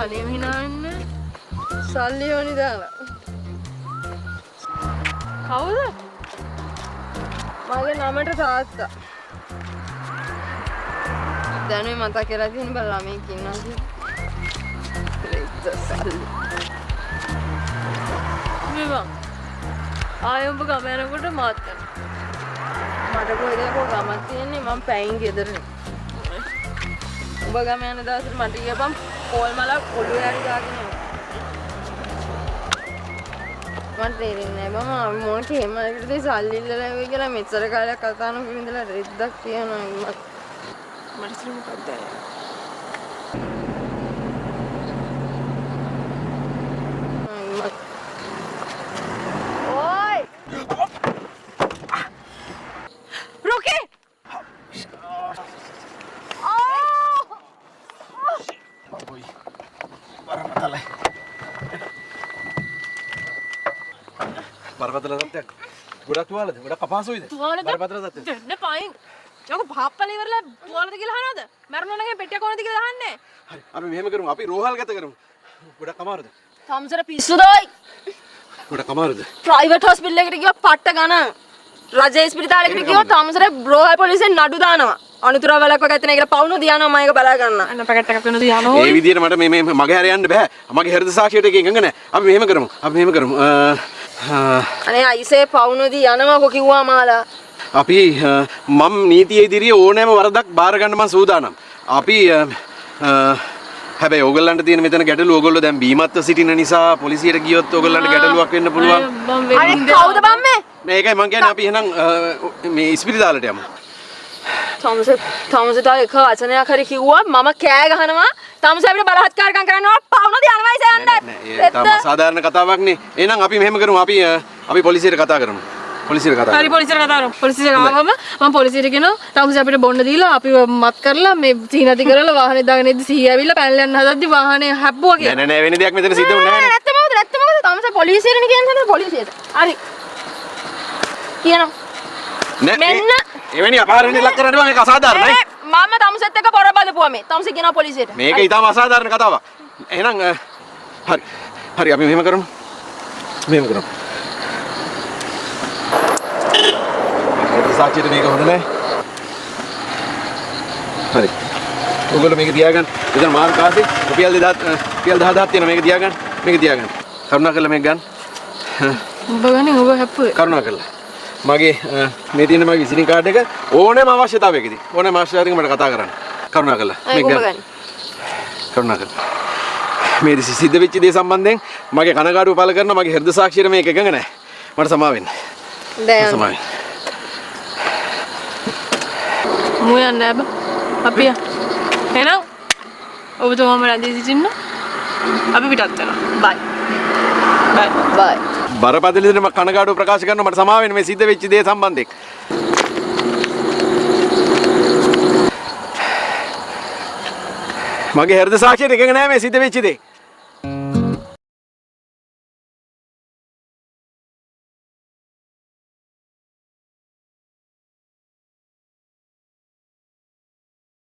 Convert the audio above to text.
අනේ හිනාන්න සල්ලි ඕනි දාලා. කවුද? මගේ නමට තාත්තා. දැනුයි මතක් කරලා තියෙන බල ළමෙක් ඉන්නවා කියලා. සල්ලි. මෙවන්. ආයෙ උඹ ගම යනකොට මාත් යනවා. මට කොහෙද ගමක් තියෙන්නේ මම පැයින් ගෙදරනේ. උඹ ගම යන දවසට මට ගියපම් පොල් මලක් ඔළුවේ හරි දාගෙන එනවා. මට තේරෙන්නේ නැහැ මම මොන කේමකටද සල්ලි ඉල්ලලා ආවේ කියලා මෙච්චර කාලයක් කතා නොකර ඉඳලා රෙද්දක් කියනවා මට ඉතින් මොකක්ද ඔයි රොකේ බරපතල තත්ත්වයක්. ගොඩක් තුවාලද? ගොඩක් අපහසුයිද? බරපතල තත්ත්වයක්. දෙන්න පයින්. යකෝ පහප්පල ඉවරලා තුවාලද කියලා අහනවද? මරණොත් නම් පෙට්ටිය කොහොමද කියලා අහන්නේ? හරි. අපි මෙහෙම කරමු. අපි රෝහල් ගත කරමු. ගොඩක් අමාරුද? තම්සර පිස්සුදෝයි. ගොඩක් අමාරුද? ප්‍රයිවට් හොස්පිටල් එකට ගියා පට්ට ගණන්. රජ ඉස්පිරිතාලෙකට ගියොත් තම්සර බ්‍රෝහල් පොලිසියෙන් නඩු දානවා. අනුතරව වලක්ව ගත්තේ නැහැ කියලා පවුන දියානවා මම ඒක බලා ගන්න. අන්න පැකට් එකක් වෙන දියානවා. ඒ විදිහට මට මේ මගේ හැර යන්න බෑ. මගේ හෘද සාක්ෂියට එක එකඟ නැහැ. අපි මෙහෙම කරමු. අනේ අයිසේ පවුනදී යනවාකෝ කිව්වා මාලා. අපි මම නීතියේ ඉදිරියේ ඕනෑම වරදක් බාර ගන්න මම සූදානම්. අපි හැබැයි ඕගොල්ලන්ට තියෙන මෙතන ගැටලුව ඕගොල්ලෝ දැන් බීමත්ව සිටින නිසා පොලිසියට ගියොත් ඕගොල්ලන්ට ගැටලුවක් වෙන්න පුළුවන්. අනේ කවුද බම්මේ? මේකයි මං කියන්නේ අපි එහෙනම් මේ ඉස්පිරිතාලට යමු. තමුසේ තා එක වචනයක් හරි කිව්වා මම කෑ ගහනවා. තමුසේ අපිට බලහත්කාරකම් කරනවා පවුනදී යනවා ඉතින් යන්න. ඒ තමයි සාධාරණ කතාවක් නේ. එහෙනම් අපි මෙහෙම කරමු. අපි පොලිසියට කතා කරමු. පොලිසියට කතා කරමු. හරි පොලිසියට කතා කරමු. පොලිසියට ආවම මම පොලිසියට කියනවා තමුසේ අපිට බොන්න දීලා අපිව මත් කරලා මේ සීනති කරලා වාහනේ දාගෙන ඉද්දි සිහිය ඇවිල්ලා පැනලා යන්න හදද්දි වාහනේ හැප්පුවා කියලා. නෑ වෙන දෙයක් මෙතන සිද්ධ වුණේ නෑ. නැත්තම මොකද තමුසේ පොලිසියටනේ කියන්නේ පොලිසියට. හරි. කියනවා. මෙන්න එවැනි අපහාරණයක් ලක් කරන්න බෑ මේක අසාධාරණයි. මම තමුසෙත් එක්ක පොර බලපුවා මේ. තමුසේ කියනවා පොලිසියට. මේක ඊටම අසාධාරණ කතාවක්. එහෙනම් හරි අපි මෙහෙම කරමු. සාක්ෂියට මේක හොඳ නැහැ. හරි. ඔයගොල්ලෝ මේක තියාගන්න. එතන මාර්ග කාසේ රුපියල් 10000ක් තියෙනවා මේක තියාගන්න. කරුණාකරලා මේක ගන්න. ඔබ ගන්නේ ඔබ හැප්පුවේ. කරුණාකරලා. මගේ මේ තියෙන මගේ විසිටින් කාඩ් එක ඕනෑම අවශ්‍යතාවයකදී ඕනෑම අවශ්‍යතාවයක මට කතා කරන්න. කරුණාකරලා මේක ගන්න. කරුණාකරලා. මේ සිද්ධ වෙච්ච දේ සම්බන්ධයෙන් මගේ කනගාටුව පළ කරනවා. මගේ හෘද සාක්ෂියට මේක එකඟ නැහැ. මට සමාව වෙන්න. දැන් සමාව. මු යන්න බෑ. අපි එහෙනම් ඔබතුමාම රැඳී සිටින්න. අපි පිටත් වෙනවා. බයි. බරපතල විදිහට මම කනගාටුව ප්‍රකාශ කරනවා. මට සමාව වෙන්න මේ සිද්ධ වෙච්ච දේ සම්බන්ධයෙන්. මගේ හෘද සාක්ෂියට එකඟ නැහැ මේ සිද්ධ වෙච්ච දේ.